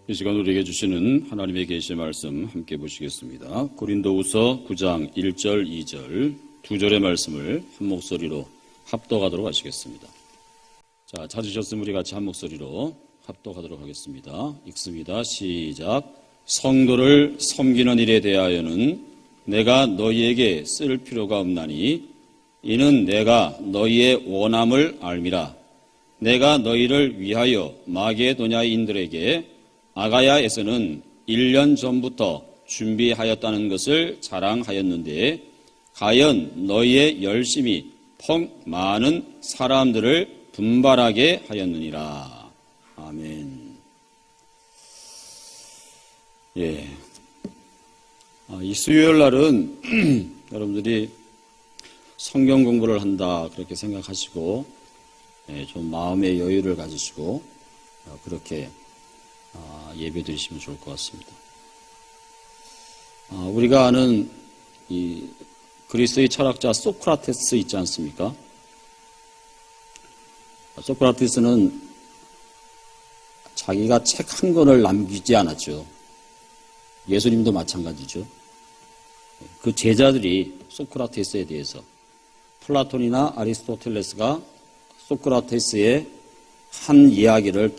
이 시간 우리에게 주시는 하나님의 계시의 말씀 함께 보시겠습니다. 고린도후서 9장 1절, 2절 두 절의 말씀을 한 목소리로 합독하도록 하시겠습니다. 자, 찾으셨으면 우리 같이 한 목소리로 합독하도록 하겠습니다. 읽습니다. 시작. 성도를 섬기는 일에 대하여는 내가 너희에게 쓸 필요가 없나니 이는 내가 너희의 원함을 알미라. 내가 너희를 위하여 마게도냐인들에게 아가야에서는 1년 전부터 준비하였다는 것을 자랑하였는데 과연 너희의 열심이 많은 사람들을 분발하게 하였느니라. 아멘. 예. 이 수요일 날은 여러분들이 성경 공부를 한다 그렇게 생각하시고 좀 마음의 여유를 가지시고 그렇게 예배 드리시면 좋을 것 같습니다. 우리가 아는 이 그리스의 철학자 소크라테스 있지 않습니까? 소크라테스는 자기가 책 한 권을 남기지 않았죠. 예수님도 마찬가지죠. 그 제자들이 소크라테스에 대해서 플라톤이나 아리스토텔레스가 소크라테스의 한 이야기를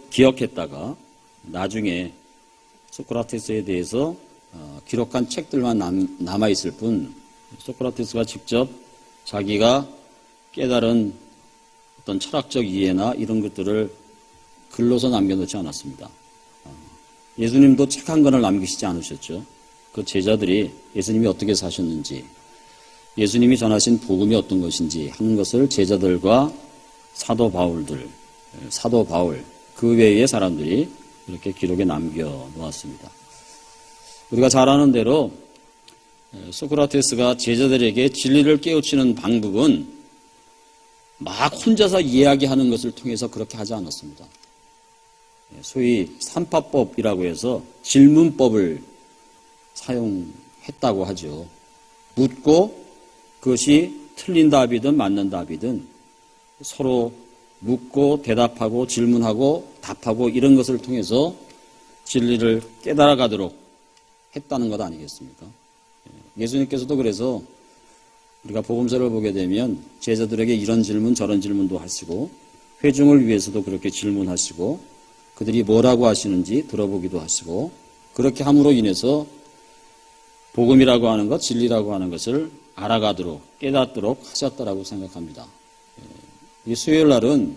기억했다가 나중에 소크라테스에 대해서 기록한 책들만 남아있을 뿐 소크라테스가 직접 자기가 깨달은 어떤 철학적 이해나 이런 것들을 글로서 남겨놓지 않았습니다. 예수님도 책 한 권을 남기시지 않으셨죠. 그 제자들이 예수님이 어떻게 사셨는지, 예수님이 전하신 복음이 어떤 것인지 하는 것을 제자들과 사도 바울, 그 외의 사람들이 이렇게 기록에 남겨놓았습니다. 우리가 잘 아는 대로 소크라테스가 제자들에게 진리를 깨우치는 방법은 막 혼자서 이야기하는 것을 통해서 그렇게 하지 않았습니다. 소위 삼파법이라고 해서 질문법을 사용했다고 하죠. 묻고 그것이 틀린 답이든 맞는 답이든 서로 묻고 대답하고 질문하고 답하고 이런 것을 통해서 진리를 깨달아가도록 했다는 것 아니겠습니까? 예수님께서도 그래서 우리가 복음서를 보게 되면 제자들에게 이런 질문 저런 질문도 하시고 회중을 위해서도 그렇게 질문하시고 그들이 뭐라고 하시는지 들어보기도 하시고 그렇게 함으로 인해서 복음이라고 하는 것, 진리라고 하는 것을 알아가도록 깨닫도록 하셨다라고 생각합니다. 이 수요일 날은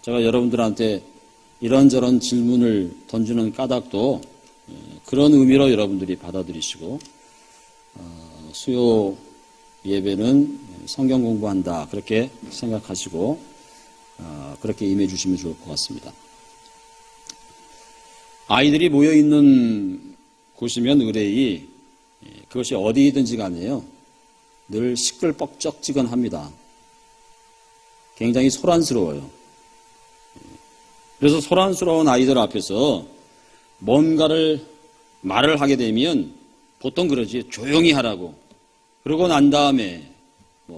제가 여러분들한테 이런저런 질문을 던지는 까닭도 그런 의미로 여러분들이 받아들이시고 수요 예배는 성경 공부한다 그렇게 생각하시고 그렇게 임해 주시면 좋을 것 같습니다. 아이들이 모여있는 곳이면 의뢰이 그것이 어디든지 간에요 늘 시끌벅적지근합니다. 굉장히 소란스러워요. 그래서 소란스러운 아이들 앞에서 뭔가를 말을 하게 되면 보통 그러지 조용히 하라고. 그러고 난 다음에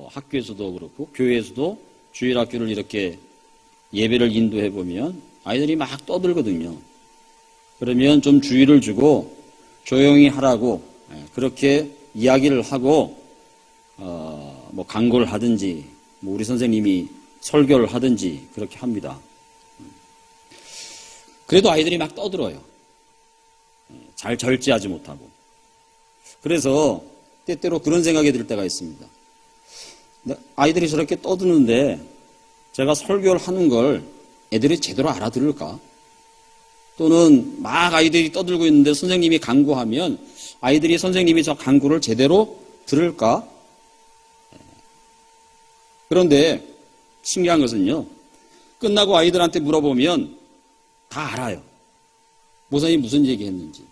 학교에서도 그렇고 교회에서도 주일학교를 이렇게 예배를 인도해 보면 아이들이 막 떠들거든요. 그러면 좀 주의를 주고 조용히 하라고 그렇게 이야기를 하고 강구를 하든지 우리 선생님이 설교를 하든지 그렇게 합니다. 그래도 아이들이 막 떠들어요. 잘 절제하지 못하고. 그래서 때때로 그런 생각이 들 때가 있습니다. 아이들이 저렇게 떠드는데 제가 설교를 하는 걸 애들이 제대로 알아들을까? 또는 막 아이들이 떠들고 있는데 선생님이 강구하면 아이들이 선생님이 저 강구를 제대로 들을까? 그런데 신기한 것은요. 끝나고 아이들한테 물어보면 다 알아요. 목사님이 무슨 얘기했는지,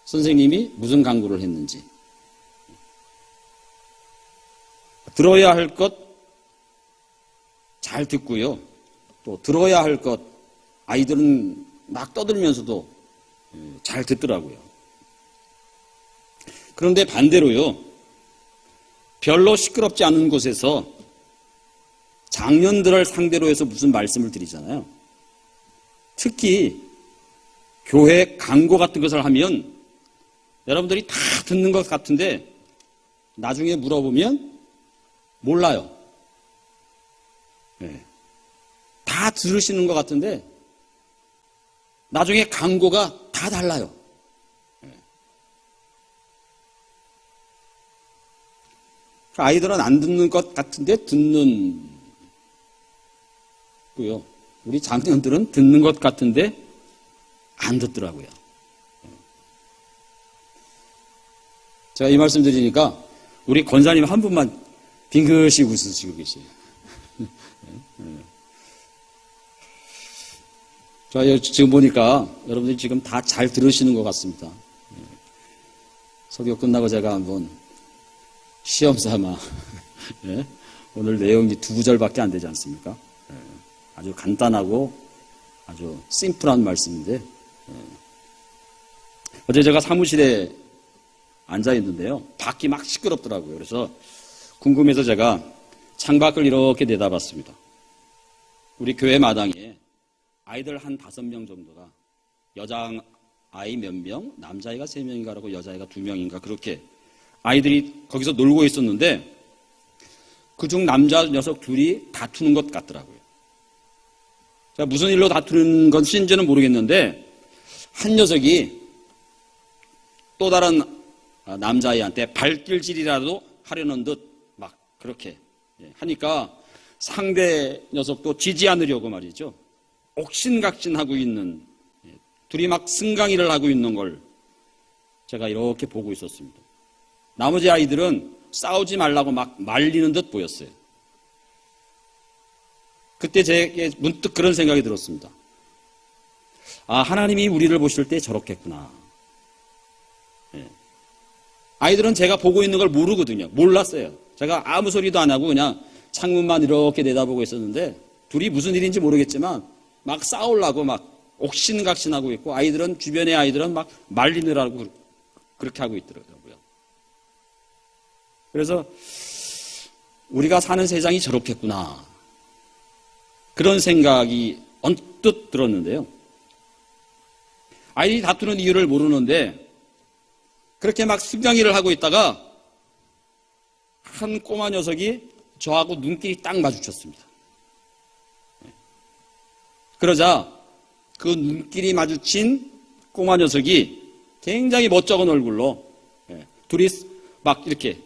선생님이 무슨 강구를 했는지. 들어야 할 것 잘 듣고요. 또 들어야 할 것 아이들은 막 떠들면서도 잘 듣더라고요. 그런데 반대로요. 별로 시끄럽지 않은 곳에서 장년들을 상대로 해서 무슨 말씀을 드리잖아요. 특히 교회 광고 같은 것을 하면 여러분들이 다 듣는 것 같은데 나중에 물어보면 몰라요. 네. 다 들으시는 것 같은데 나중에 광고가 다 달라요. 네. 아이들은 안 듣는 것 같은데 듣는 고요. 우리 장년들은 듣는 것 같은데 안 듣더라고요. 제가 이 말씀 드리니까 우리 권사님 한 분만 빙긋이 웃으시고 계세요. 자, 지금 보니까 여러분들이 지금 다 잘 들으시는 것 같습니다. 설교 끝나고 제가 한번 시험 삼아 오늘 내용이 2구절밖에 안 되지 않습니까? 아주 간단하고 아주 심플한 말씀인데 어제 제가 사무실에 앉아 있는데요. 밖이 막 시끄럽더라고요. 그래서 궁금해서 제가 창밖을 이렇게 내다봤습니다. 우리 교회 마당에 아이들 한 5명 정도가 여자아이 몇 명, 남자아이가 3명인가라고 여자아이가 2명인가 그렇게 아이들이 거기서 놀고 있었는데 그중 남자 녀석 둘이 다투는 것 같더라고요. 자, 무슨 일로 다투는 것인지는 모르겠는데 한 녀석이 또 다른 남자아이한테 발길질이라도 하려는 듯 막 그렇게 하니까 상대 녀석도 지지 않으려고 말이죠. 옥신각신하고 있는 둘이 막 승강이를 하고 있는 걸 제가 이렇게 보고 있었습니다. 나머지 아이들은 싸우지 말라고 막 말리는 듯 보였어요. 그때 제게 문득 그런 생각이 들었습니다. 아, 하나님이 우리를 보실 때 저렇겠구나. 아이들은 제가 보고 있는 걸 모르거든요. 몰랐어요. 제가 아무 소리도 안 하고 그냥 창문만 이렇게 내다보고 있었는데 둘이 무슨 일인지 모르겠지만 막 싸우려고 막 옥신각신하고 있고 아이들은 주변의 아이들은 막 말리느라고 그렇게 하고 있더라고요. 그래서 우리가 사는 세상이 저렇겠구나. 그런 생각이 언뜻 들었는데요. 아이들이 다투는 이유를 모르는데 그렇게 막 승강이를 하고 있다가 한 꼬마 녀석이 저하고 눈길이 딱 마주쳤습니다. 그러자 그 눈길이 마주친 꼬마 녀석이 굉장히 멋쩍은 얼굴로 둘이 막 이렇게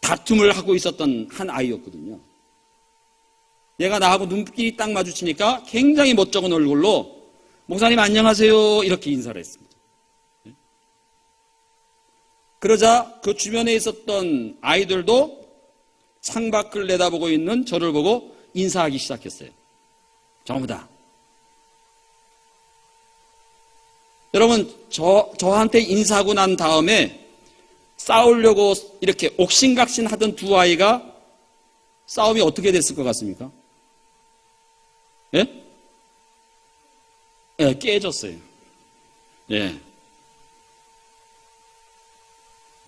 다툼을 하고 있었던 한 아이였거든요. 얘가 나하고 눈길이 딱 마주치니까 굉장히 멋쩍은 얼굴로 목사님 안녕하세요 이렇게 인사를 했습니다. 그러자 그 주변에 있었던 아이들도 창밖을 내다보고 있는 저를 보고 인사하기 시작했어요. 전부 다. 여러분, 저한테 인사하고 난 다음에 싸우려고 이렇게 옥신각신 하던 두 아이가 싸움이 어떻게 됐을 것 같습니까? 예? 예, 깨졌어요. 예.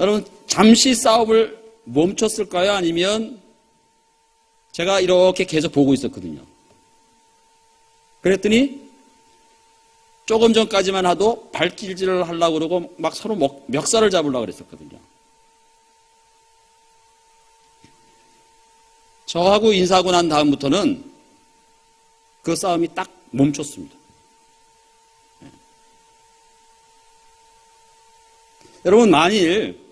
여러분, 잠시 싸움을 멈췄을까요? 아니면 제가 이렇게 계속 보고 있었거든요. 그랬더니 조금 전까지만 해도 발길질을 하려고 그러고 막 서로 멱살을 잡으려고 그랬었거든요. 저하고 인사하고 난 다음부터는 그 싸움이 딱 멈췄습니다. 여러분, 만일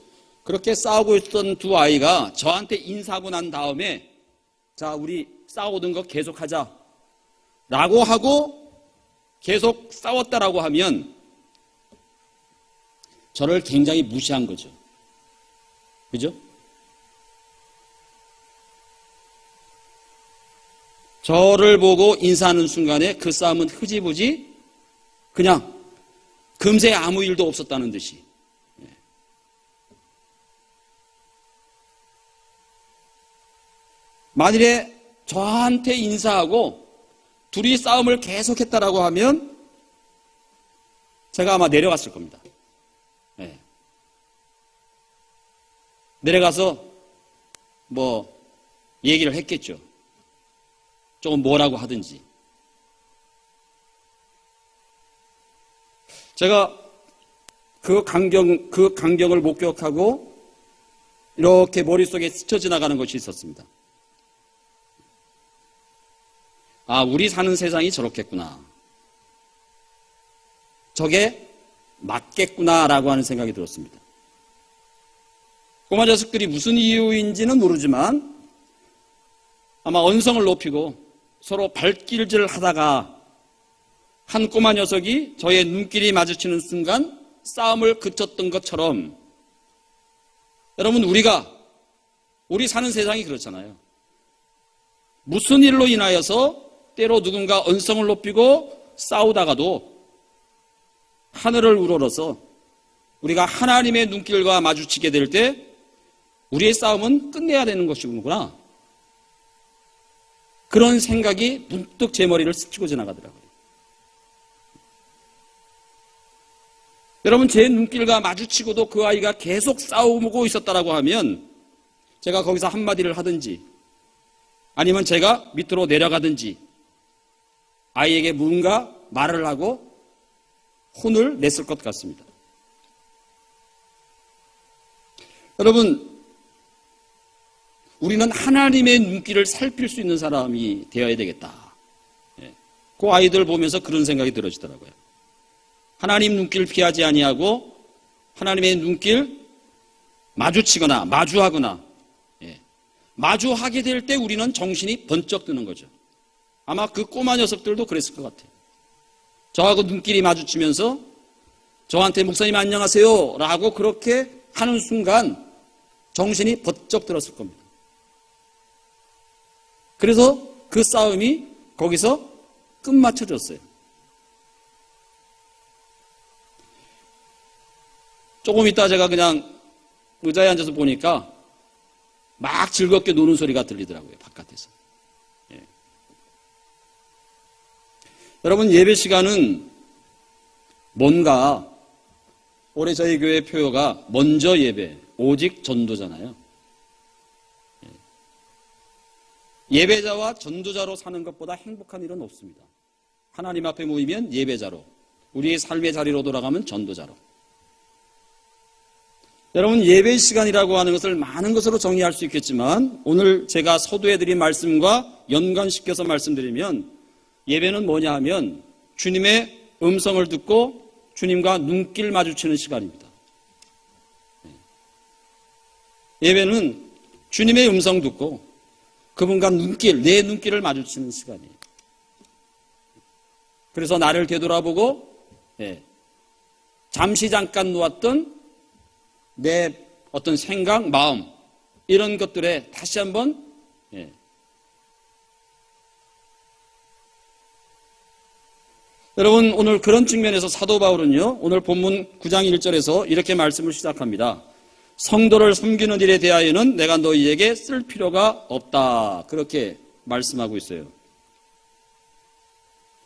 그렇게 싸우고 있던 두 아이가 저한테 인사하고 난 다음에 자, 우리 싸우던 거 계속하자 라고 하고 계속 싸웠다라고 하면 저를 굉장히 무시한 거죠. 그죠? 저를 보고 인사하는 순간에 그 싸움은 흐지부지 그냥 금세 아무 일도 없었다는 듯이. 만일에 저한테 인사하고 둘이 싸움을 계속했다라고 하면 제가 아마 내려갔을 겁니다. 네. 내려가서 뭐 얘기를 했겠죠. 조금 뭐라고 하든지. 제가 그 광경을 목격하고 이렇게 머릿속에 스쳐 지나가는 것이 있었습니다. 아, 우리 사는 세상이 저렇겠구나. 저게 맞겠구나라고 하는 생각이 들었습니다. 꼬마 녀석들이 무슨 이유인지는 모르지만 아마 언성을 높이고 서로 발길질 하다가 한 꼬마 녀석이 저의 눈길이 마주치는 순간 싸움을 그쳤던 것처럼 여러분, 우리 사는 세상이 그렇잖아요. 무슨 일로 인하여서 때로 누군가 언성을 높이고 싸우다가도 하늘을 우러러서 우리가 하나님의 눈길과 마주치게 될 때 우리의 싸움은 끝내야 되는 것이구나. 그런 생각이 문득 제 머리를 스치고 지나가더라고요. 여러분, 제 눈길과 마주치고도 그 아이가 계속 싸우고 있었다라고 하면 제가 거기서 한마디를 하든지 아니면 제가 밑으로 내려가든지 아이에게 뭔가 말을 하고 혼을 냈을 것 같습니다. 여러분, 우리는 하나님의 눈길을 살필 수 있는 사람이 되어야 되겠다. 그 아이들 보면서 그런 생각이 들어지더라고요. 하나님 눈길 피하지 아니하고 하나님의 눈길 마주치거나 마주하거나 마주하게 될 때 우리는 정신이 번쩍 드는 거죠. 아마 그 꼬마 녀석들도 그랬을 것 같아요. 저하고 눈길이 마주치면서 저한테 목사님 안녕하세요 라고 그렇게 하는 순간 정신이 번쩍 들었을 겁니다. 그래서 그 싸움이 거기서 끝마쳐졌어요. 조금 있다 제가 그냥 의자에 앉아서 보니까 막 즐겁게 노는 소리가 들리더라고요, 바깥에서. 여러분, 예배 시간은 뭔가 올해 저희 교회 표어가 먼저 예배, 오직 전도잖아요. 예배자와 전도자로 사는 것보다 행복한 일은 없습니다. 하나님 앞에 모이면 예배자로, 우리의 삶의 자리로 돌아가면 전도자로. 여러분, 예배 시간이라고 하는 것을 많은 것으로 정의할 수 있겠지만 오늘 제가 서두해드린 말씀과 연관시켜서 말씀드리면 예배는 뭐냐 하면 주님의 음성을 듣고 주님과 눈길 마주치는 시간입니다. 예배는 주님의 음성 듣고 그분과 내 눈길을 마주치는 시간이에요. 그래서 나를 되돌아보고 잠깐 놓았던 내 어떤 생각, 마음 이런 것들에 다시 한번 여러분, 오늘 그런 측면에서 사도 바울은요, 오늘 본문 9장 1절에서 이렇게 말씀을 시작합니다. 성도를 섬기는 일에 대하여는 내가 너희에게 쓸 필요가 없다. 그렇게 말씀하고 있어요.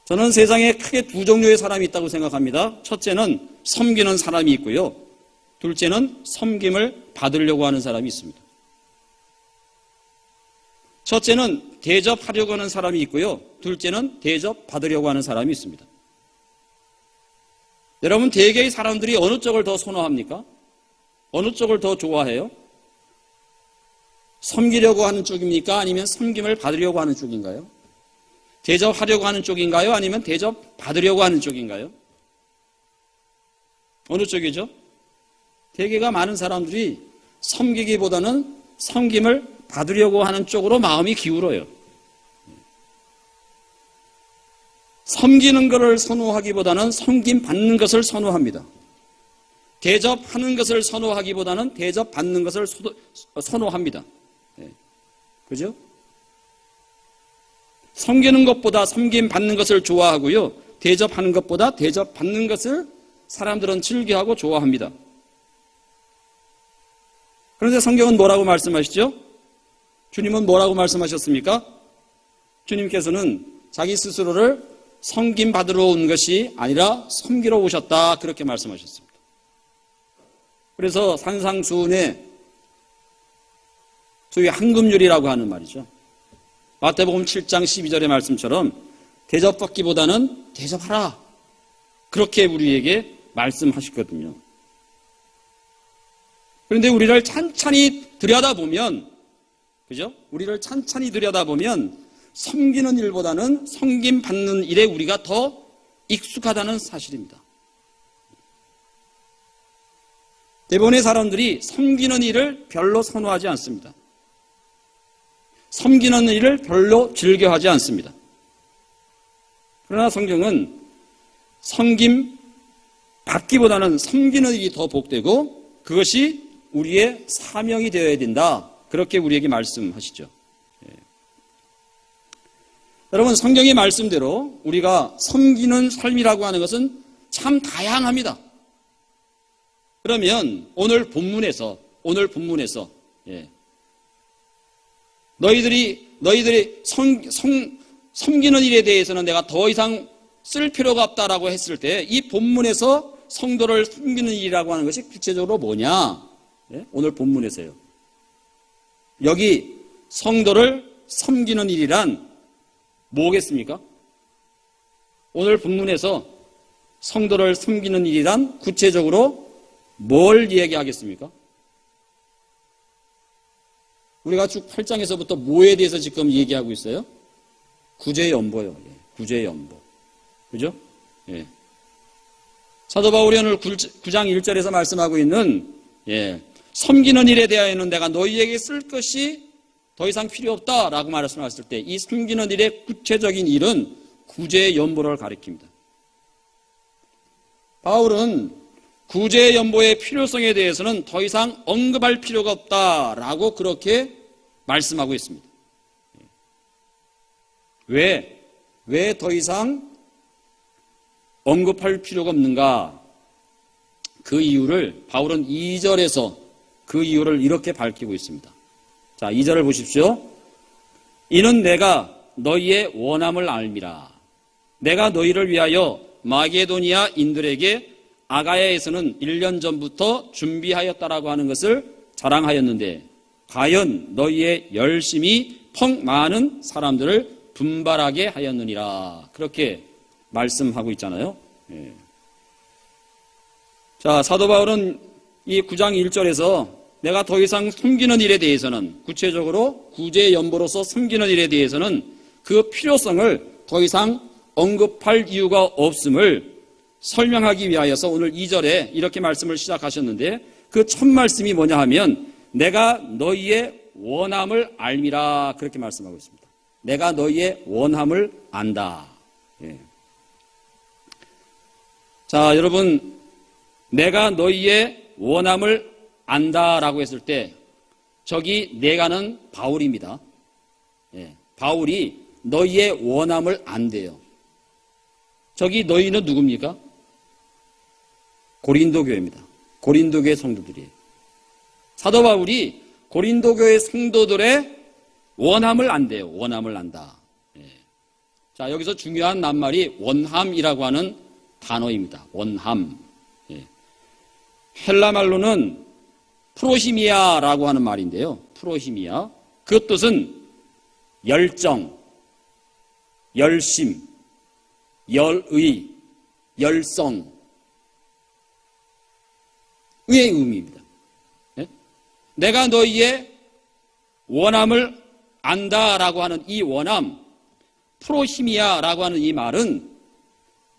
저는 세상에 크게 두 종류의 사람이 있다고 생각합니다. 첫째는 섬기는 사람이 있고요. 둘째는 섬김을 받으려고 하는 사람이 있습니다. 첫째는 대접하려고 하는 사람이 있고요. 둘째는 대접받으려고 하는 사람이 있습니다. 여러분, 대개의 사람들이 어느 쪽을 더 선호합니까? 어느 쪽을 더 좋아해요? 섬기려고 하는 쪽입니까? 아니면 섬김을 받으려고 하는 쪽인가요? 대접하려고 하는 쪽인가요? 아니면 대접받으려고 하는 쪽인가요? 어느 쪽이죠? 대개가 많은 사람들이 섬기기보다는 섬김을 받으려고 하는 쪽으로 마음이 기울어요. 섬기는 것을 선호하기보다는 섬김 받는 것을 선호합니다. 대접하는 것을 선호하기보다는 대접받는 것을 선호합니다. 그죠? 섬기는 것보다 섬김 받는 것을 좋아하고요. 대접하는 것보다 대접받는 것을 사람들은 즐겨하고 좋아합니다. 그런데 성경은 뭐라고 말씀하시죠? 주님은 뭐라고 말씀하셨습니까? 주님께서는 자기 스스로를 섬김 받으러 온 것이 아니라 섬기러 오셨다. 그렇게 말씀하셨습니다. 그래서 산상수훈에 소위 황금률이라고 하는 말이죠. 마태복음 7장 12절의 말씀처럼 대접받기보다는 대접하라. 그렇게 우리에게 말씀하시거든요. 그런데 우리를 찬찬히 들여다보면, 그죠? 우리를 찬찬히 들여다보면 섬기는 일보다는 섬김 받는 일에 우리가 더 익숙하다는 사실입니다. 대부분의 사람들이 섬기는 일을 별로 선호하지 않습니다. 섬기는 일을 별로 즐겨하지 않습니다. 그러나 성경은 섬김 받기보다는 섬기는 일이 더 복되고 그것이 우리의 사명이 되어야 된다. 그렇게 우리에게 말씀하시죠. 여러분, 성경의 말씀대로 우리가 섬기는 삶이라고 하는 것은 참 다양합니다. 그러면 오늘 본문에서 너희들이 섬기는 일에 대해서는 내가 더 이상 쓸 필요가 없다라고 했을 때 이 본문에서 성도를 섬기는 일이라고 하는 것이 구체적으로 뭐냐? 오늘 본문에서요. 여기 성도를 섬기는 일이란 뭐겠습니까? 오늘 본문에서 성도를 섬기는 일이란 구체적으로 뭘 이야기하겠습니까? 우리가 쭉 8장에서부터 뭐에 대해서 지금 얘기하고 있어요? 구제연보요. 구제연보. 그죠? 예. 사도 바울이 오늘 9장 1절에서 말씀하고 있는 섬기는 일에 대하여는 내가 너희에게 쓸 것이 더 이상 필요 없다라고 말씀하셨을 때 이 섬기는 일의 구체적인 일은 구제연보를 가리킵니다. 바울은 구제연보의 필요성에 대해서는 더 이상 언급할 필요가 없다라고 그렇게 말씀하고 있습니다. 왜 더 이상 언급할 필요가 없는가? 그 이유를 바울은 2절에서 그 이유를 이렇게 밝히고 있습니다. 자, 2절을 보십시오. 이는 내가 너희의 원함을 알미라. 내가 너희를 위하여 마게도니아 인들에게 아가야에서는 1년 전부터 준비하였다라고 하는 것을 자랑하였는데 과연 너희의 열심이 펑 많은 사람들을 분발하게 하였느니라. 그렇게 말씀하고 있잖아요. 자, 사도 바울은 이 9장 1절에서 내가 더 이상 섬기는 일에 대해서는 구체적으로 구제연보로서 섬기는 일에 대해서는 그 필요성을 더 이상 언급할 이유가 없음을 설명하기 위하여서 오늘 2절에 이렇게 말씀을 시작하셨는데 그 첫 말씀이 뭐냐 하면 내가 너희의 원함을 알미라 그렇게 말씀하고 있습니다. 내가 너희의 원함을 안다. 자, 여러분, 내가 너희의 원함을 안다라고 했을 때 저기 내가는 바울입니다. 바울이 너희의 원함을 안대요. 저기 너희는 누굽니까? 고린도 교회입니다. 고린도 교회 성도들이에요. 사도 바울이 고린도 교회 성도들의 원함을 안대요. 원함을 안다. 자, 여기서 중요한 낱말이 원함이라고 하는 단어입니다. 원함. 헬라 말로는 프로히미아라고 하는 말인데요. 프로히미아. 그 뜻은 열정, 열심, 열의, 열성, 의 의미입니다. 내가 너희의 원함을 안다라고 하는 이 원함, 프로히미아라고 하는 이 말은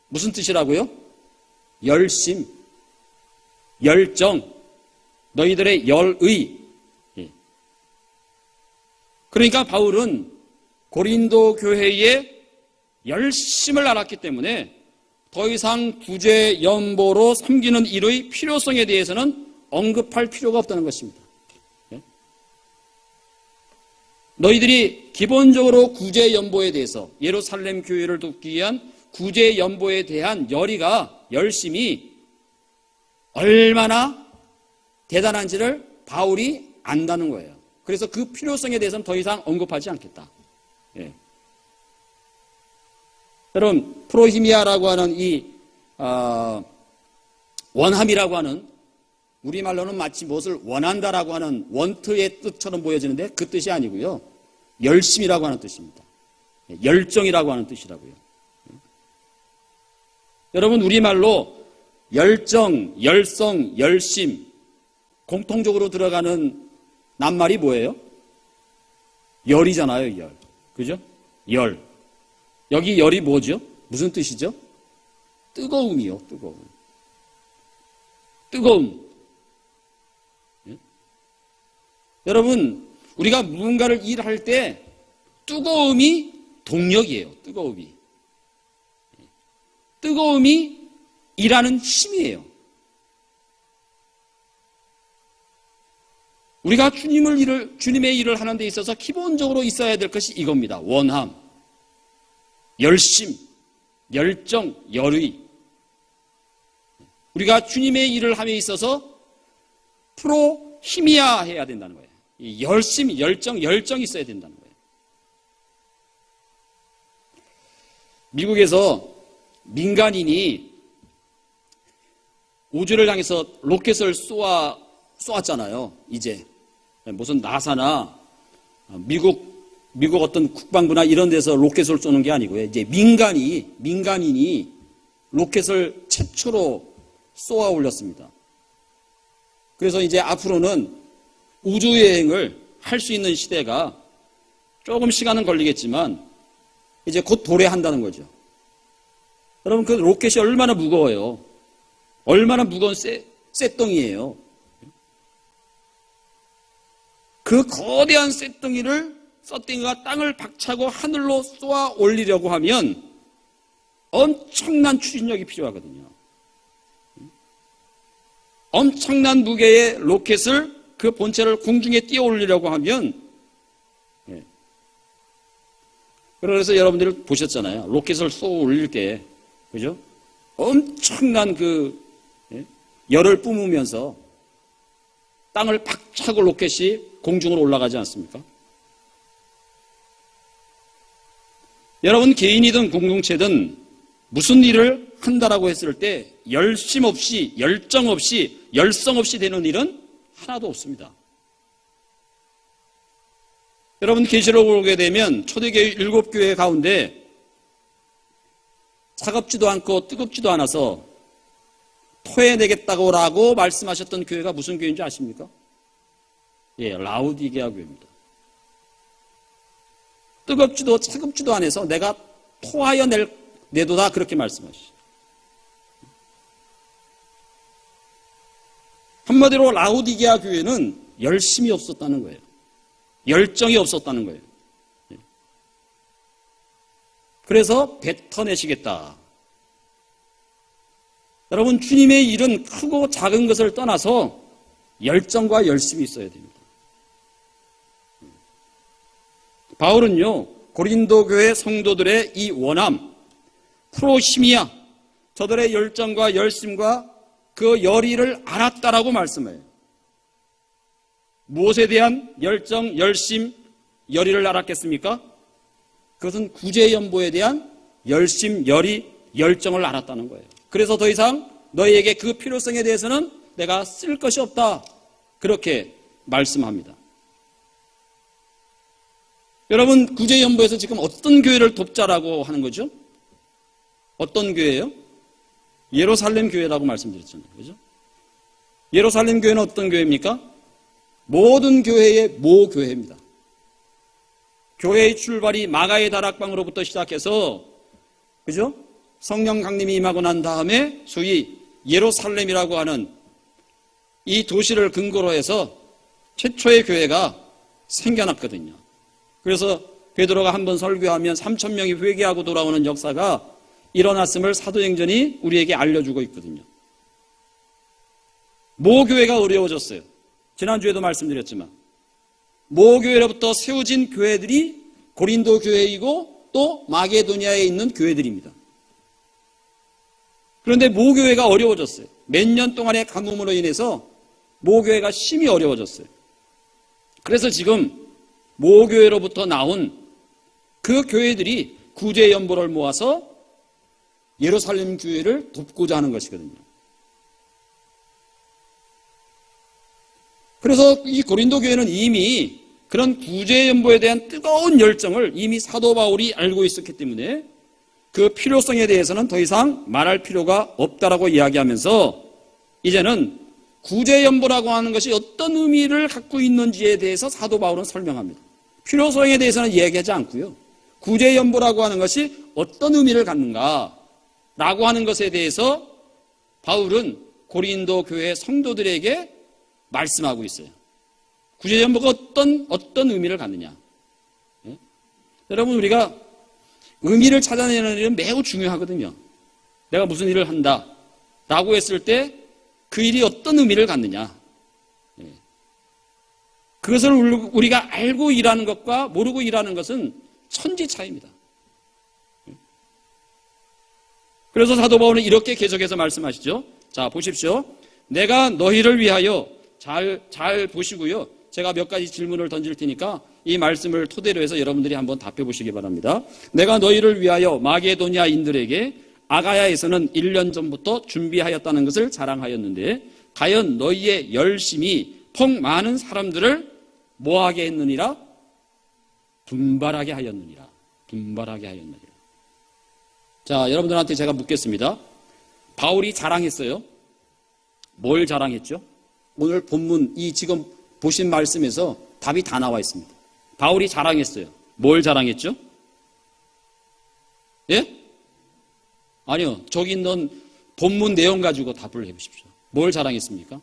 무슨 뜻이라고요? 열심, 열정, 너희들의 열의. 그러니까 바울은 고린도 교회의 열심을 알았기 때문에 더 이상 구제연보로 섬기는 일의 필요성에 대해서는 언급할 필요가 없다는 것입니다. 너희들이 기본적으로 구제연보에 대해서 예루살렘 교회를 돕기 위한 구제연보에 대한 열심이 얼마나 대단한지를 바울이 안다는 거예요. 그래서 그 필요성에 대해서는 더 이상 언급하지 않겠다. 여러분, 프로히미아라고 하는 이 원함이라고 하는 우리말로는 마치 무엇을 원한다라고 하는 원트의 뜻처럼 보여지는데 그 뜻이 아니고요. 열심이라고 하는 뜻입니다. 열정이라고 하는 뜻이라고요. 여러분, 우리말로 열정, 열성, 열심 공통적으로 들어가는 낱말이 뭐예요? 열이잖아요, 열. 그죠? 열. 여기 열이 뭐죠? 무슨 뜻이죠? 뜨거움이요, 뜨거움. 뜨거움. 예? 여러분, 우리가 무언가를 일할 때 뜨거움이 동력이에요, 뜨거움이. 뜨거움이 일하는 힘이에요. 우리가 주님의 일을 하는 데 있어서 기본적으로 있어야 될 것이 이겁니다. 원함, 열심, 열정, 열의. 우리가 주님의 일을 함에 있어서 힘이야 해야 된다는 거예요. 이 열심, 열정이 있어야 된다는 거예요. 미국에서 민간인이 우주를 향해서 로켓을 쏘았잖아요. 이제 무슨 나사나 미국 어떤 국방부나 이런 데서 로켓을 쏘는 게 아니고요. 이제 민간인이 로켓을 최초로 쏘아 올렸습니다. 그래서 이제 앞으로는 우주여행을 할 수 있는 시대가 조금 시간은 걸리겠지만 이제 곧 도래한다는 거죠. 여러분, 그 로켓이 얼마나 무거워요. 얼마나 무거운 쇳덩이에요. 그 거대한 쇳덩이가 땅을 박차고 하늘로 쏘아 올리려고 하면 엄청난 추진력이 필요하거든요. 엄청난 무게의 로켓을 그 본체를 공중에 띄워 올리려고 하면, 그래서 여러분들이 보셨잖아요. 로켓을 쏘아 올릴 때, 그죠? 엄청난 열을 뿜으면서 땅을 박차고 로켓이 공중으로 올라가지 않습니까? 여러분, 개인이든 공동체든 무슨 일을 한다라고 했을 때 열심 없이, 열정 없이, 열성 없이 되는 일은 하나도 없습니다. 여러분, 계시록을 보게 되면 초대교회 7교회 가운데 차갑지도 않고 뜨겁지도 않아서 토해내겠다고 말씀하셨던 교회가 무슨 교회인지 아십니까? 예, 라우디게아 교회입니다. 뜨겁지도 차갑지도 않아서 내가 토하여 내도다, 그렇게 말씀하시죠. 한마디로 라우디게아 교회는 열심이 없었다는 거예요. 열정이 없었다는 거예요. 그래서 뱉어내시겠다. 여러분, 주님의 일은 크고 작은 것을 떠나서 열정과 열심이 있어야 됩니다. 바울은요, 고린도 교회 성도들의 이 원함, 프로힘이야, 저들의 열정과 열심과 그 열의를 알았다라고 말씀해요. 무엇에 대한 열정, 열심, 열의를 알았겠습니까? 그것은 구제연보에 대한 열심, 열의, 열정을 알았다는 거예요. 그래서 더 이상 너희에게 그 필요성에 대해서는 내가 쓸 것이 없다, 그렇게 말씀합니다. 여러분, 구제연보에서 지금 어떤 교회를 돕자라고 하는 거죠? 어떤 교회예요? 예루살렘 교회라고 말씀드렸잖아요. 그죠? 예루살렘 교회는 어떤 교회입니까? 모든 교회의 모교회입니다. 교회의 출발이 마가의 다락방으로부터 시작해서, 그죠? 성령 강림이 임하고 난 다음에 소위 예루살렘이라고 하는 이 도시를 근거로 해서 최초의 교회가 생겨났거든요. 그래서 베드로가 한번 설교하면 3,000명이 회개하고 돌아오는 역사가 일어났음을 사도행전이 우리에게 알려주고 있거든요. 모교회가 어려워졌어요. 지난주에도 말씀드렸지만 모교회로부터 세워진 교회들이 고린도 교회이고 또 마게도니아에 있는 교회들입니다. 그런데 모교회가 어려워졌어요. 몇 년 동안의 가뭄으로 인해서 모교회가 심히 어려워졌어요. 그래서 지금 모교회로부터 나온 그 교회들이 구제연보를 모아서 예루살렘 교회를 돕고자 하는 것이거든요. 그래서 이 고린도 교회는 이미 그런 구제연보에 대한 뜨거운 열정을 이미 사도 바울이 알고 있었기 때문에 그 필요성에 대해서는 더 이상 말할 필요가 없다라고 이야기하면서 이제는 구제연보라고 하는 것이 어떤 의미를 갖고 있는지에 대해서 사도 바울은 설명합니다. 필요성에 대해서는 이야기하지 않고요. 구제연보라고 하는 것이 어떤 의미를 갖는가라고 하는 것에 대해서 바울은 고린도 교회 성도들에게 말씀하고 있어요. 구제연보가 어떤 의미를 갖느냐. 예? 여러분, 우리가 의미를 찾아내는 일은 매우 중요하거든요. 내가 무슨 일을 한다라고 했을 때 그 일이 어떤 의미를 갖느냐. 예. 그것을 우리가 알고 일하는 것과 모르고 일하는 것은 천지 차이입니다. 예. 그래서 사도 바울은 이렇게 계속해서 말씀하시죠. 자, 보십시오. 내가 너희를 위하여 잘 보시고요. 제가 몇 가지 질문을 던질 테니까 이 말씀을 토대로 해서 여러분들이 한번 답해 보시기 바랍니다. 내가 너희를 위하여 마게도냐인들에게 아가야에서는 1년 전부터 준비하였다는 것을 자랑하였는데 과연 너희의 열심이 폭 많은 사람들을 뭐하게 했느니라? 분발하게 하였느니라. 분발하게 하였느니라. 자, 여러분들한테 제가 묻겠습니다. 바울이 자랑했어요. 뭘 자랑했죠? 오늘 본문 이 지금 보신 말씀에서 답이 다 나와 있습니다. 바울이 자랑했어요. 뭘 자랑했죠? 예? 아니요. 저기 있는 본문 내용 가지고 답을 해보십시오. 뭘 자랑했습니까?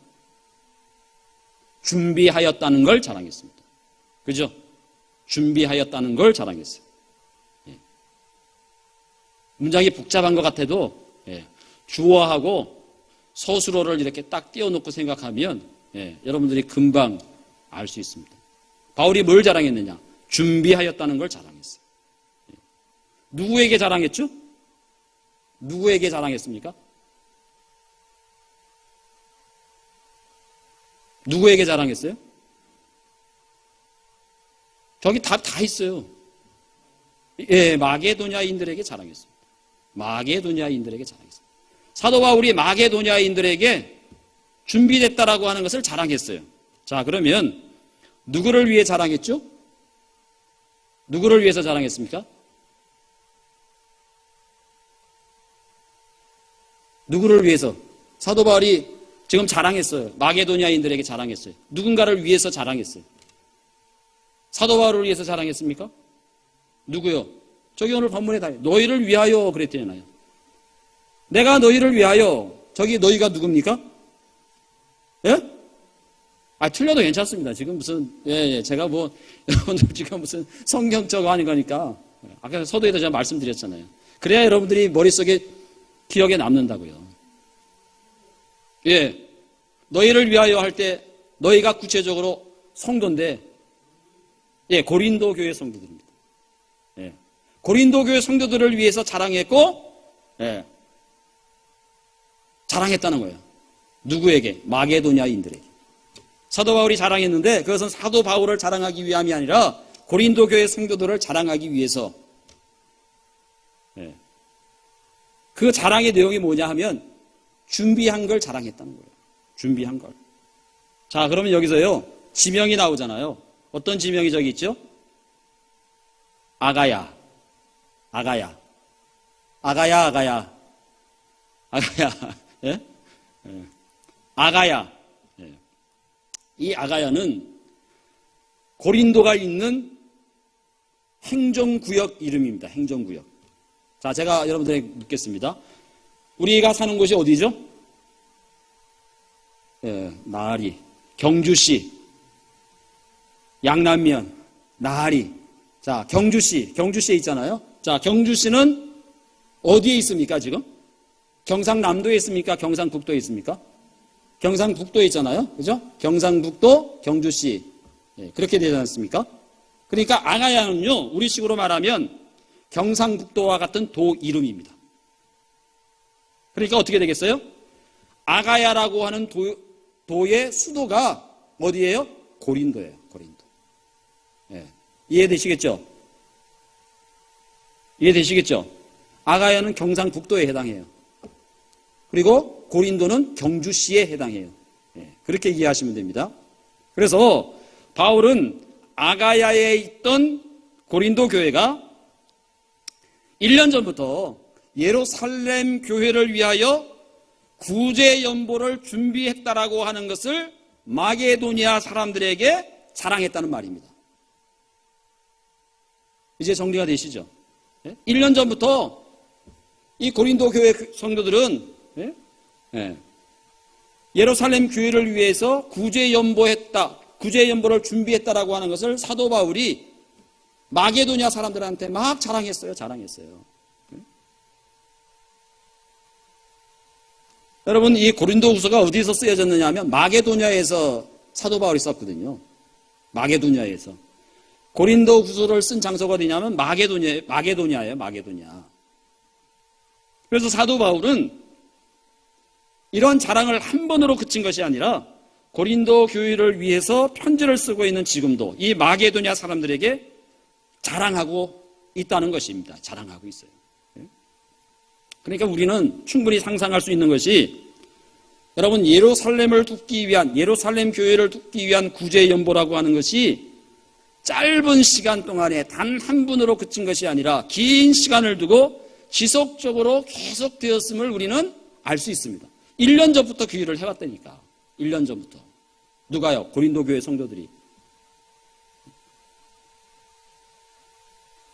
준비하였다는 걸 자랑했습니다. 그죠? 준비하였다는 걸 자랑했어요. 예. 문장이 복잡한 것 같아도 예. 주어하고 서술어를 이렇게 딱 띄워놓고 생각하면 예. 여러분들이 금방 알 수 있습니다. 바울이 뭘 자랑했느냐? 준비하였다는 걸 자랑했어요. 예. 누구에게 자랑했죠? 누구에게 자랑했습니까? 누구에게 자랑했어요? 저기 답 다 있어요. 예, 마게도냐인들에게 자랑했습니다. 마게도냐인들에게 자랑했습니다. 사도 바울이 마게도냐인들에게 준비됐다라고 하는 것을 자랑했어요. 자, 그러면 누구를 위해 자랑했죠? 누구를 위해서 자랑했습니까? 누구를 위해서? 사도 바울이 지금 자랑했어요. 마게도냐인들에게 자랑했어요. 누군가를 위해서 자랑했어요. 사도 바울을 위해서 자랑했습니까? 누구요? 저기 오늘 본문에 다 너희를 위하여 그랬잖아요. 내가 너희를 위하여. 저기 너희가 누굽니까? 예? 틀려도 괜찮습니다. 지금 무슨 제가 뭐 여러분들 지금 무슨 성경적 하는 거니까 아까 서두에도 제가 말씀드렸잖아요. 그래야 여러분들이 머릿속에 기억에 남는다고요. 예. 너희를 위하여 할 때 너희가 구체적으로 성도인데 예, 고린도 교회 성도들입니다. 예. 고린도 교회 성도들을 위해서 자랑했고 예. 자랑했다는 거예요. 누구에게? 마게도냐인들에게. 사도 바울이 자랑했는데 그것은 사도 바울을 자랑하기 위함이 아니라 고린도 교회 성도들을 자랑하기 위해서 예. 그 자랑의 내용이 뭐냐 하면 준비한 걸 자랑했다는 거예요. 준비한 걸. 자, 그러면 여기서요. 지명이 나오잖아요. 어떤 지명이 저기 있죠? 아가야. 아가야. 아가야, 아가야. 아가야. 예? 예. 아가야. 예. 이 아가야는 고린도가 있는 행정구역 이름입니다. 행정구역. 자, 제가 여러분들에게 묻겠습니다. 우리가 사는 곳이 어디죠? 예, 나아리, 경주시, 양남면, 나아리. 자, 경주시에 있잖아요. 자, 경주시는 어디에 있습니까, 지금? 경상남도에 있습니까? 경상북도에 있습니까? 경상북도에 있잖아요. 그죠? 경상북도, 경주시. 예, 그렇게 되지 않습니까? 그러니까 아가야는요, 우리식으로 말하면 경상북도와 같은 도 이름입니다. 그러니까 어떻게 되겠어요? 아가야라고 하는 도의 수도가 어디예요? 고린도예요. 고린도. 예. 이해되시겠죠? 이해되시겠죠? 아가야는 경상북도에 해당해요. 그리고 고린도는 경주시에 해당해요. 예. 그렇게 이해하시면 됩니다. 그래서 바울은 아가야에 있던 고린도 교회가 1년 전부터 예루살렘 교회를 위하여 구제 연보를 준비했다라고 하는 것을 마게도니아 사람들에게 자랑했다는 말입니다. 이제 정리가 되시죠? 1년 전부터 이 고린도 교회 성도들은 예루살렘 교회를 위해서 구제 연보를 준비했다라고 하는 것을 사도 바울이 마게도니아 사람들한테 막 자랑했어요. 여러분, 이 고린도후서가 어디서 쓰여졌느냐 하면 마게도니아에서 사도 바울이 썼거든요. 마게도니아에서. 고린도후서를 쓴 장소가 어디냐면 마게도니아예요. 마게도니아. 그래서 사도 바울은 이런 자랑을 한 번으로 그친 것이 아니라 고린도 교회를 위해서 편지를 쓰고 있는 지금도 이 마게도니아 사람들에게 자랑하고 있다는 것입니다. 자랑하고 있어요. 그러니까 우리는 충분히 상상할 수 있는 것이 여러분 예루살렘 교회를 돕기 위한 구제 연보라고 하는 것이 짧은 시간 동안에 단 한 분으로 그친 것이 아니라 긴 시간을 두고 지속적으로 계속되었음을 우리는 알 수 있습니다. 1년 전부터 기회를 해왔다니까. 1년 전부터. 누가요? 고린도 교회 성도들이.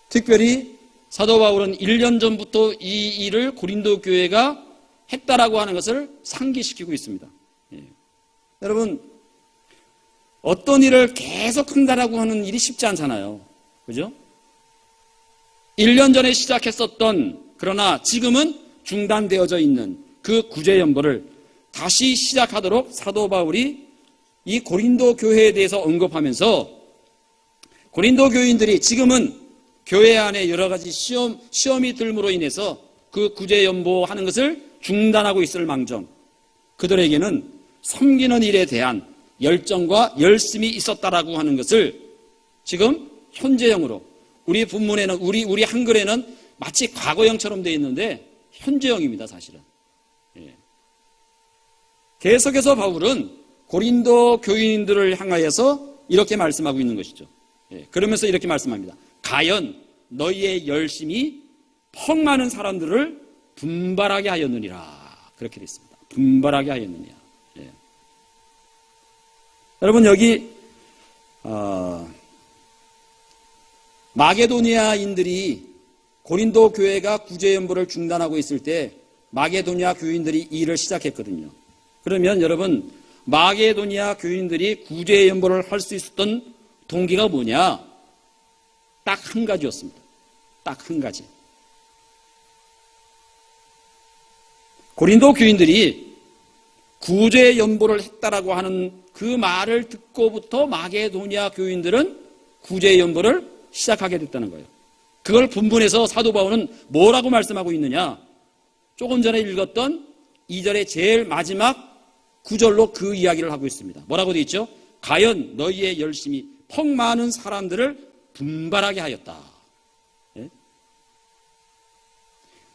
특별히 사도 바울은 1년 전부터 이 일을 고린도 교회가 했다라고 하는 것을 상기시키고 있습니다. 여러분, 어떤 일을 계속 한다라고 하는 일이 쉽지 않잖아요. 그죠? 1년 전에 시작했었던, 그러나 지금은 중단되어져 있는 그 구제 연보를 다시 시작하도록 사도 바울이 이 고린도 교회에 대해서 언급하면서 고린도 교인들이 지금은 교회 안에 여러 가지 시험이 들므로 인해서 그 구제 연보하는 것을 중단하고 있을 망정 그들에게는 섬기는 일에 대한 열정과 열심이 있었다라고 하는 것을 지금 현재형으로 우리 본문에는 우리 한글에는 마치 과거형처럼 되어 있는데 현재형입니다. 사실은. 계속해서 바울은 고린도 교인들을 향하여서 이렇게 말씀하고 있는 것이죠. 그러면서 이렇게 말씀합니다. 과연 너희의 열심이 펑 많은 사람들을 분발하게 하였느니라. 그렇게 되어 있습니다. 분발하게 하였느니라. 여러분 여기 마게도니아인들이 고린도 교회가 구제연보를 중단하고 있을 때 마게도니아 교인들이 이 일을 시작했거든요. 그러면 여러분 마게도니아 교인들이 구제연보를 할 수 있었던 동기가 뭐냐? 딱 한 가지였습니다. 딱 한 가지. 고린도 교인들이 구제연보를 했다라고 하는 그 말을 듣고부터 마게도니아 교인들은 구제연보를 시작하게 됐다는 거예요. 그걸 본문에서 사도 바울은 뭐라고 말씀하고 있느냐? 조금 전에 읽었던 2절의 제일 마지막 구절로 그 이야기를 하고 있습니다. 뭐라고 되어 있죠? 과연 너희의 열심이 펑 많은 사람들을 분발하게 하였다. 예?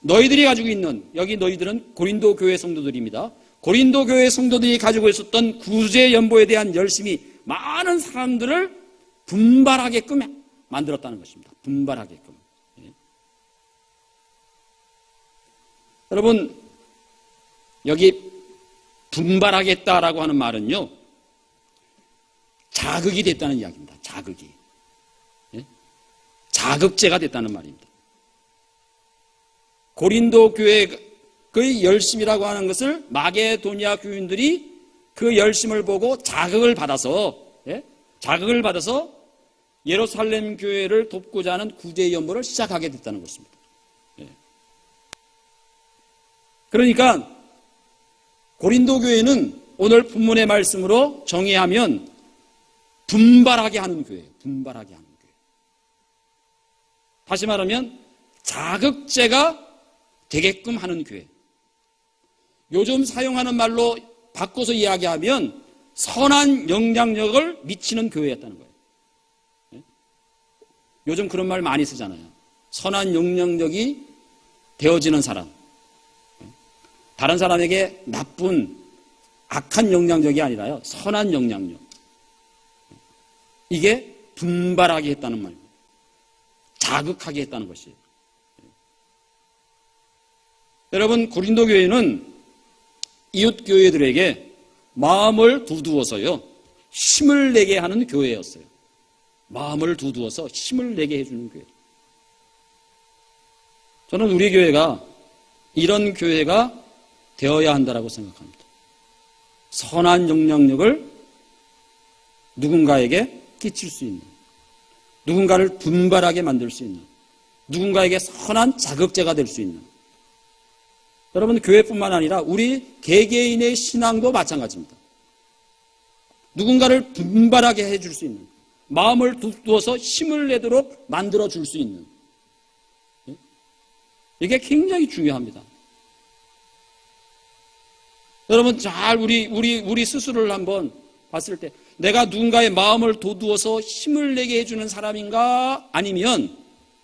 너희들이 가지고 있는, 여기 너희들은 고린도 교회 성도들입니다. 고린도 교회 성도들이 가지고 있었던 구제연보에 대한 열심이 많은 사람들을 분발하게끔 만들었다는 것입니다. 분발하게끔. 예. 여러분, 여기 분발하겠다라고 하는 말은요, 자극이 됐다는 이야기입니다. 자극이. 예? 자극제가 됐다는 말입니다. 고린도 교회의 열심이라고 하는 것을 마게도니아 교인들이 그 열심을 보고 자극을 받아서 예루살렘 교회를 돕고자 하는 구제연보를 시작하게 됐다는 것입니다. 예. 그러니까 고린도 교회는 오늘 본문의 말씀으로 정의하면 분발하게 하는 교회예요. 분발하게 하는 교회. 다시 말하면 자극제가 되게끔 하는 교회. 요즘 사용하는 말로 바꿔서 이야기하면 선한 영향력을 미치는 교회였다는 거예요. 요즘 그런 말 많이 쓰잖아요. 선한 영향력이 되어지는 사람. 다른 사람에게 나쁜, 악한 영향력이 아니라요. 선한 영향력. 이게 분발하게 했다는 말입니다. 자극하게 했다는 것이에요. 여러분, 고린도 교회는 이웃 교회들에게 마음을 두두어서요, 힘을 내게 하는 교회였어요. 마음을 두두어서 힘을 내게 해주는 교회. 저는 우리 교회가 이런 교회가 되어야 한다고 생각합니다. 선한 영향력을 누군가에게 끼칠 수 있는, 누군가를 분발하게 만들 수 있는, 누군가에게 선한 자극제가 될 수 있는. 여러분, 교회뿐만 아니라 우리 개개인의 신앙도 마찬가지입니다. 누군가를 분발하게 해줄 수 있는, 마음을 두어서 힘을 내도록 만들어줄 수 있는, 이게 굉장히 중요합니다. 여러분, 잘 우리 스스로를 한번 봤을 때 내가 누군가의 마음을 돋우어서 힘을 내게 해주는 사람인가? 아니면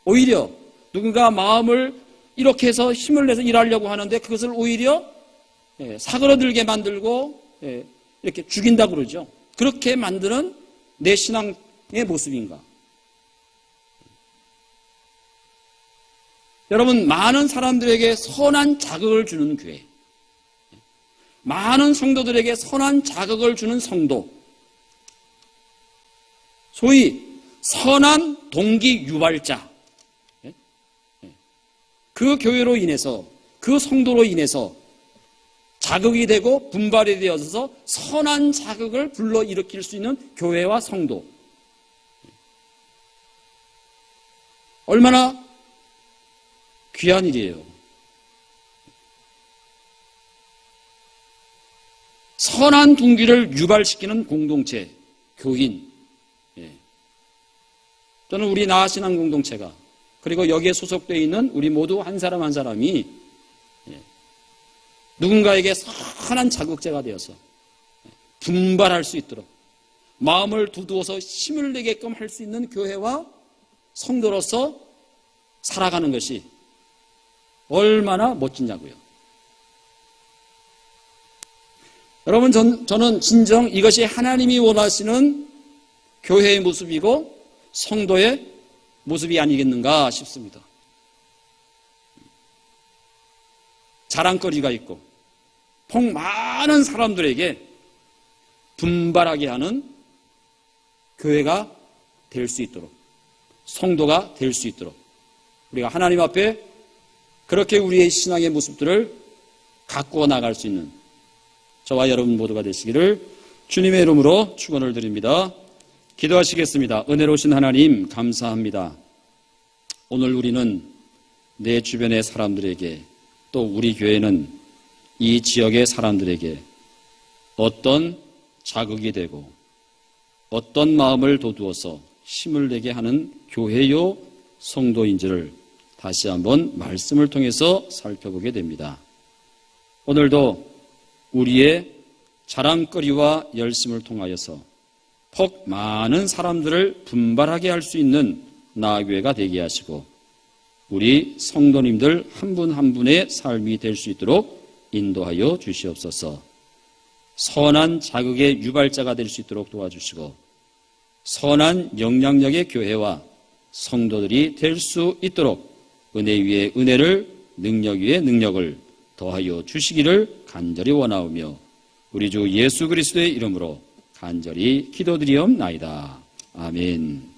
오히려 누군가 마음을 이렇게 해서 힘을 내서 일하려고 하는데 그것을 오히려 사그러들게 만들고 이렇게 죽인다고 그러죠. 그렇게 만드는 내 신앙의 모습인가? 여러분, 많은 사람들에게 선한 자극을 주는 교회, 많은 성도들에게 선한 자극을 주는 성도, 소위 선한 동기 유발자, 그 교회로 인해서, 그 성도로 인해서 자극이 되고 분발이 되어서 선한 자극을 불러일으킬 수 있는 교회와 성도, 얼마나 귀한 일이에요. 선한 동기를 유발시키는 공동체, 교인. 저는 우리 나아신앙 공동체가, 그리고 여기에 소속되어 있는 우리 모두 한 사람 한 사람이 누군가에게 선한 자극제가 되어서 분발할 수 있도록 마음을 두두어서 힘을 내게끔 할 수 있는 교회와 성도로서 살아가는 것이 얼마나 멋지냐고요. 여러분, 저는 진정 이것이 하나님이 원하시는 교회의 모습이고 성도의 모습이 아니겠는가 싶습니다. 자랑거리가 있고 복 많은 사람들에게 분발하게 하는 교회가 될 수 있도록, 성도가 될 수 있도록 우리가 하나님 앞에 그렇게 우리의 신앙의 모습들을 가꾸어 나갈 수 있는 저와 여러분 모두가 되시기를 주님의 이름으로 축원을 드립니다. 기도하시겠습니다. 은혜로우신 하나님, 감사합니다. 오늘 우리는 내 주변의 사람들에게, 또 우리 교회는 이 지역의 사람들에게 어떤 자극이 되고 어떤 마음을 돋우어서 힘을 내게 하는 교회요 성도인지를 다시 한번 말씀을 통해서 살펴보게 됩니다. 오늘도 우리의 자랑거리와 열심을 통하여서 복 많은 사람들을 분발하게 할 수 있는 나아교회가 되게 하시고 우리 성도님들 한 분 한 분의 삶이 될 수 있도록 인도하여 주시옵소서. 선한 자극의 유발자가 될 수 있도록 도와주시고 선한 영향력의 교회와 성도들이 될 수 있도록 은혜 위에 은혜를, 능력 위에 능력을 더하여 주시기를 간절히 원하오며 우리 주 예수 그리스도의 이름으로 간절히 기도드리옵나이다. 아멘.